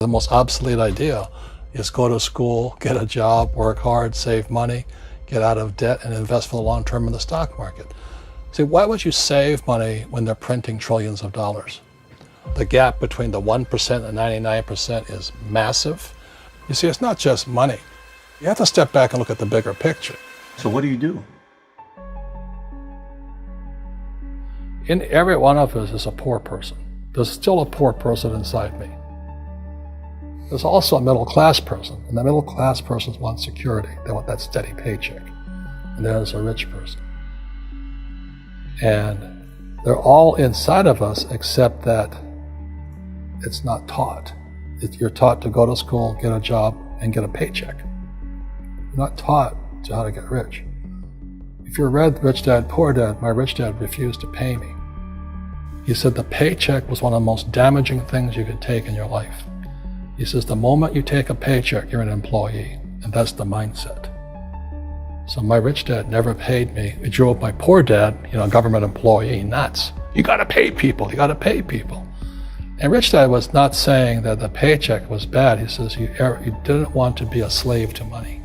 The most obsolete idea is go to school, get a job, work hard, save money, get out of debt, and invest for the long term in the stock market. See, why would you save money when they're printing trillions of dollars? The gap between the 1% and 99% is massive. You see, it's not just money. You have to step back and look at the bigger picture. So what do you do? In every one of us is a poor person. There's still a poor person inside me. There's also a middle class person, and the middle class persons want security. They want that steady paycheck. And there's a rich person. And they're all inside of us, except that it's not taught. You're taught to go to school, get a job, and get a paycheck. You're not taught to how to get rich. If you read Rich Dad, Poor Dad, my rich dad refused to pay me. He said the paycheck was one of the most damaging things you could take in your life. He says the moment you take a paycheck, you're an employee, and that's the mindset. So my rich dad never paid me. It drove my poor dad, government employee, nuts. You gotta pay people, you gotta pay people. And rich dad was not saying that the paycheck was bad. He says you didn't want to be a slave to money.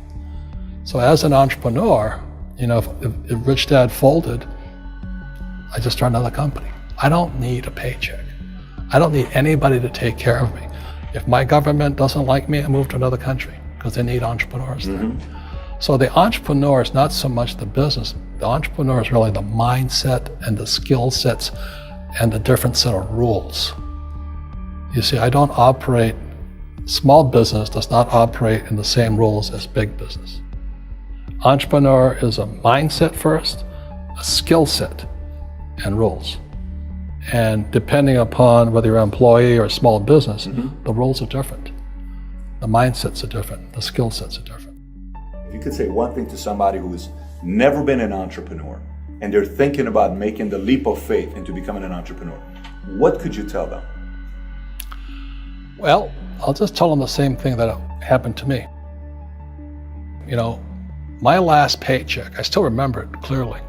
So as an entrepreneur, if rich dad folded, I just started another company. I don't need a paycheck. I don't need anybody to take care of me. If my government doesn't like me, I move to another country because they need entrepreneurs there. So the entrepreneur is not so much the business. The entrepreneur is really the mindset and the skill sets and the different set of rules. You see, small business does not operate in the same rules as big business. Entrepreneur is a mindset first, a skill set, and rules. And depending upon whether you're an employee or a small business, the rules are different. The mindsets are different. The skill sets are different. If you could say one thing to somebody who's never been an entrepreneur and they're thinking about making the leap of faith into becoming an entrepreneur, what could you tell them? Well, I'll just tell them the same thing that happened to me. My last paycheck, I still remember it clearly.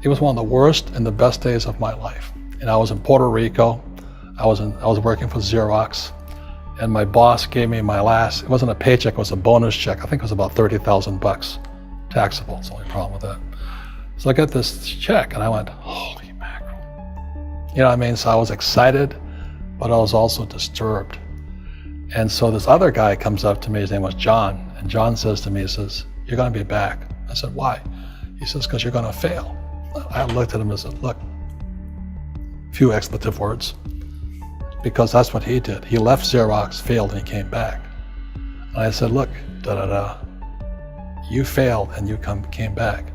It was one of the worst and the best days of my life. And I was in Puerto Rico. I was working for Xerox, and my boss gave me it wasn't a paycheck, it was a bonus check. I think it was about $30,000, taxable. It's the only problem with that. So I got this check and I went, holy mackerel. You know what I mean? So I was excited, but I was also disturbed. And so this other guy comes up to me, his name was John, and John says to me, he says, you're gonna be back. I said, why? He says, because you're gonna fail. I looked at him and said, look, few expletive words, because that's what he did. He left Xerox, failed, and he came back. And I said, look, you failed and you came back,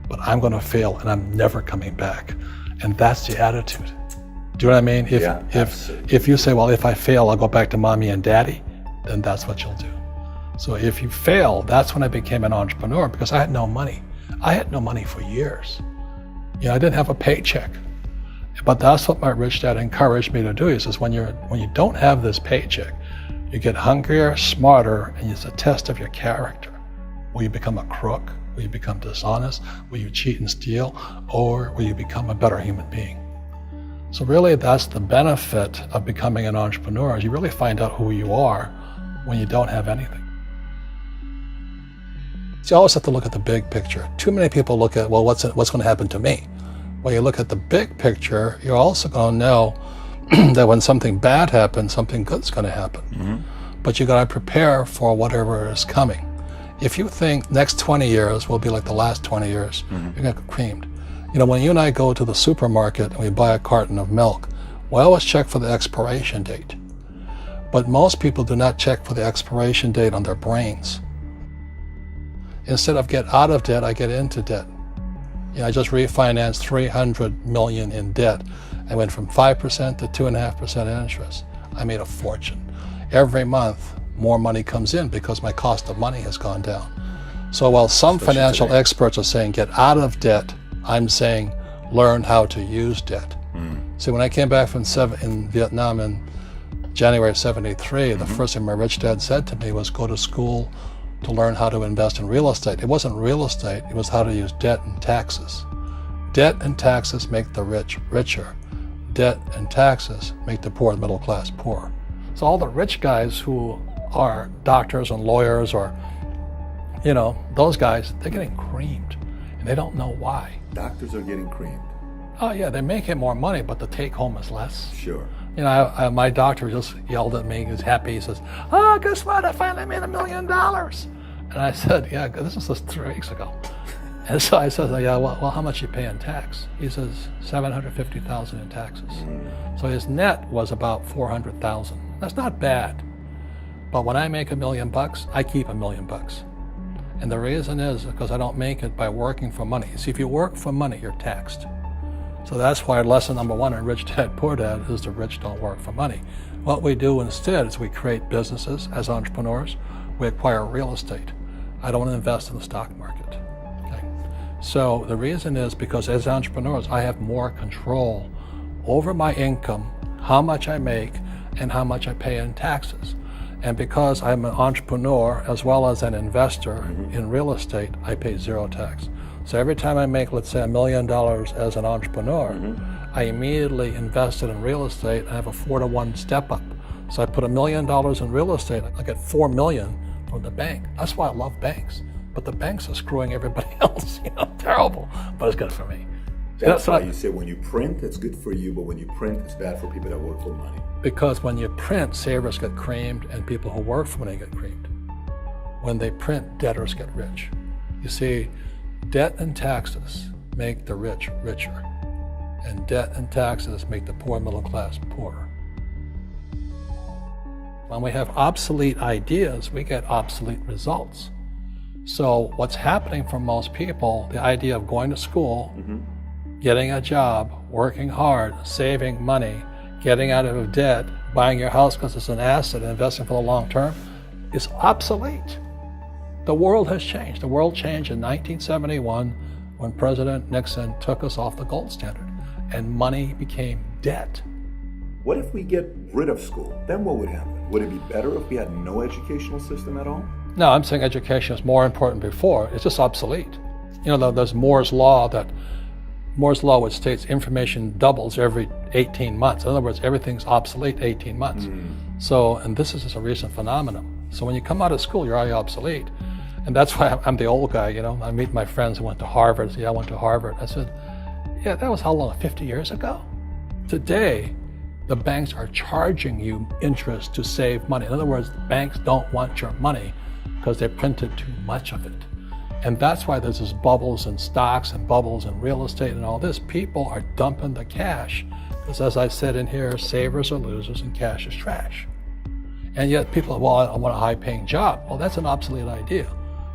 but I'm gonna fail and I'm never coming back. And that's the attitude. Do you know what I mean? If you say, well, if I fail, I'll go back to mommy and daddy, then that's what you'll do. So if you fail, that's when I became an entrepreneur, because I had no money. I had no money for years. I didn't have a paycheck. But that's what my rich dad encouraged me to do. He says, when you don't have this paycheck, you get hungrier, smarter, and it's a test of your character. Will you become a crook? Will you become dishonest? Will you cheat and steal? Or will you become a better human being? So really, that's the benefit of becoming an entrepreneur, is you really find out who you are when you don't have anything. So you always have to look at the big picture. Too many people look at, well, what's going to happen to me? When you look at the big picture, you're also going to know that when something bad happens, something good's going to happen. But you got to prepare for whatever is coming. If you think next 20 years will be like the last 20 years, you're going to get creamed. When you and I go to the supermarket and we buy a carton of milk, we always check for the expiration date. But most people do not check for the expiration date on their brains. Instead of get out of debt, I get into debt. I just refinanced $300 million in debt. I went from 5% to 2.5% interest. I made a fortune. Every month, more money comes in because my cost of money has gone down. So while some financial experts are saying get out of debt, I'm saying learn how to use debt. See, when I came back from in Vietnam in January of '73, the first thing my rich dad said to me was go to school to learn how to invest in real estate. It wasn't real estate, it was how to use debt and taxes. Debt and taxes make the rich richer. Debt and taxes make the poor and middle class poor. So all the rich guys who are doctors and lawyers or, those guys, they're getting creamed and they don't know why. Doctors are getting creamed. Oh yeah, they're making more money, but the take home is less. Sure. My doctor just yelled at me. He was happy. He says, "Oh, guess what? I finally made $1 million." And I said, "Yeah, this was just 3 weeks ago." And so I said, "Yeah, well, how much you pay in tax?" He says, $750,000 in taxes. So his net was about $400,000. That's not bad. But when I make $1 million, I keep $1 million. And the reason is because I don't make it by working for money. See, if you work for money, you're taxed. So that's why lesson number 1 in Rich Dad, Poor Dad is the rich don't work for money. What we do instead is we create businesses as entrepreneurs. We acquire real estate. I don't invest in the stock market. Okay? So the reason is because as entrepreneurs, I have more control over my income, how much I make, and how much I pay in taxes. And because I'm an entrepreneur as well as an investor in real estate, I pay 0 tax. So every time I make, let's say, $1 million as an entrepreneur, I immediately invested in real estate. I have a 4-to-1 step up. So I put $1 million in real estate, I get $4 million from the bank. That's why I love banks. But the banks are screwing everybody else, terrible, but it's good for me. That's why you say when you print, it's good for you, but when you print, it's bad for people that work for money. Because when you print, savers get creamed and people who work for money get creamed. When they print, debtors get rich. You see, debt and taxes make the rich richer, and debt and taxes make the poor middle class poorer. When we have obsolete ideas, we get obsolete results. So what's happening for most people, the idea of going to school, getting a job, working hard, saving money, getting out of debt, buying your house because it's an asset, investing for the long term, is obsolete. The world has changed. The world changed in 1971 when President Nixon took us off the gold standard and money became debt. What if we get rid of school? Then what would happen? Would it be better if we had no educational system at all? No, I'm saying education is more important before. It's just obsolete. There's Moore's Law which states information doubles every 18 months. In other words, everything's obsolete 18 months. So, and this is just a recent phenomenon. So when you come out of school, you're already obsolete. And that's why I'm the old guy, I meet my friends who went to Harvard. Say, I went to Harvard. I said, yeah, that was how long, 50 years ago? Today, the banks are charging you interest to save money. In other words, the banks don't want your money because they printed too much of it. And that's why there's this bubbles in stocks and bubbles in real estate and all this. People are dumping the cash because, as I said in here, savers are losers and cash is trash. And yet people are, well, I want a high-paying job. Well, that's an obsolete idea.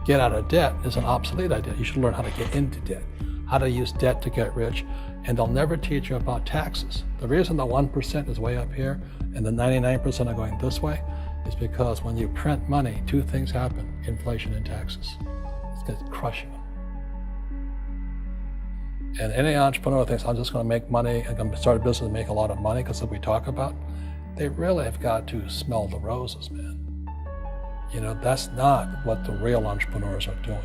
Get out of debt is an obsolete idea. You should learn how to get into debt, how to use debt to get rich, and they'll never teach you about taxes. The reason the 1% is way up here and the 99% are going this way is because when you print money, 2 things happen: inflation and taxes. It's going to crush you. And any entrepreneur thinks, I'm just going to make money, I'm going to start a business and make a lot of money because we talk about, they really have got to smell the roses, man. That's not what the real entrepreneurs are doing.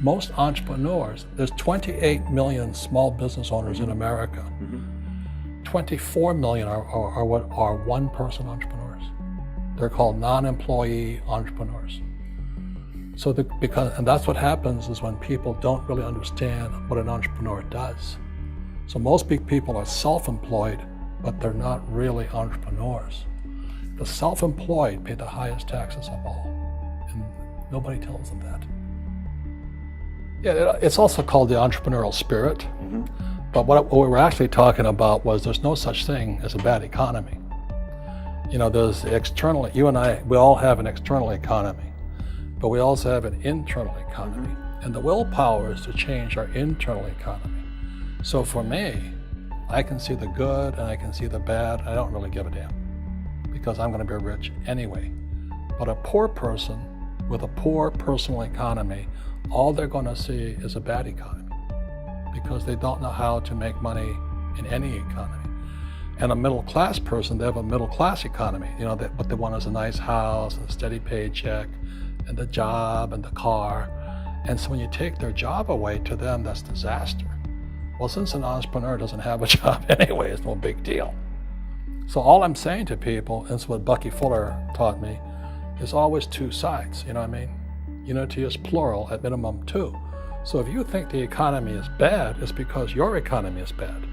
Most entrepreneurs, there's 28 million small business owners in America. 24 million are what are one-person entrepreneurs. They're called non-employee entrepreneurs. So and that's what happens is when people don't really understand what an entrepreneur does. So most big people are self-employed, but they're not really entrepreneurs. The self-employed pay the highest taxes of all, and nobody tells them that. Yeah, it's also called the entrepreneurial spirit, but what we were actually talking about was there's no such thing as a bad economy. There's the external, you and I, we all have an external economy, but we also have an internal economy, and the willpower is to change our internal economy. So for me, I can see the good and I can see the bad, and I don't really give a damn, because I'm going to be rich anyway. But a poor person with a poor personal economy, all they're going to see is a bad economy because they don't know how to make money in any economy. And a middle class person, they have a middle class economy. What they want is a nice house, and a steady paycheck, and the job, and the car. And so when you take their job away, to them, that's disaster. Well, since an entrepreneur doesn't have a job anyway, it's no big deal. So all I'm saying to people, and it's what Bucky Fuller taught me, is always two sides, you know what I mean? Unity is plural, at minimum two. So if you think the economy is bad, it's because your economy is bad.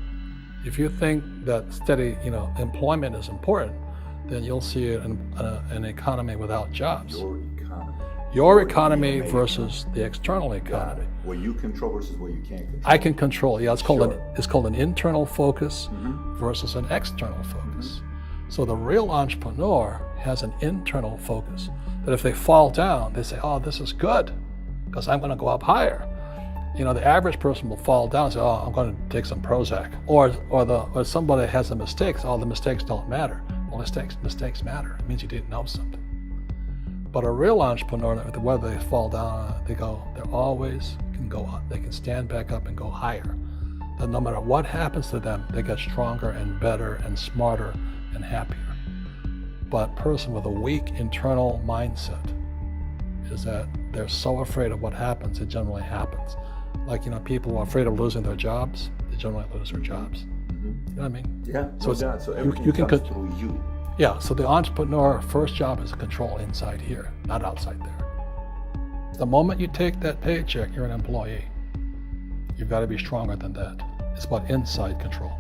If you think that steady, employment is important, then you'll see an economy without jobs. Your economy versus the external economy. What you control versus what you can't control. I can control. Yeah, it's called an internal focus versus an external focus. So the real entrepreneur has an internal focus. That if they fall down, they say, "Oh, this is good, because I'm going to go up higher." The average person will fall down and say, "Oh, I'm going to take some Prozac," or somebody has a mistake. Oh, the mistakes don't matter. Well, mistakes matter. It means you didn't know something. But a real entrepreneur, whether they fall down, they always can go up. They can stand back up and go higher. That no matter what happens to them, they get stronger and better and smarter and happier. But a person with a weak internal mindset is that they're so afraid of what happens, it generally happens. Like, people who are afraid of losing their jobs, they generally lose their jobs. You know what I mean? Yeah, so everything you can comes through you. Yeah, so the entrepreneur first job is to control inside here, not outside there. The moment you take that paycheck, you're an employee. You've got to be stronger than that. It's about inside control.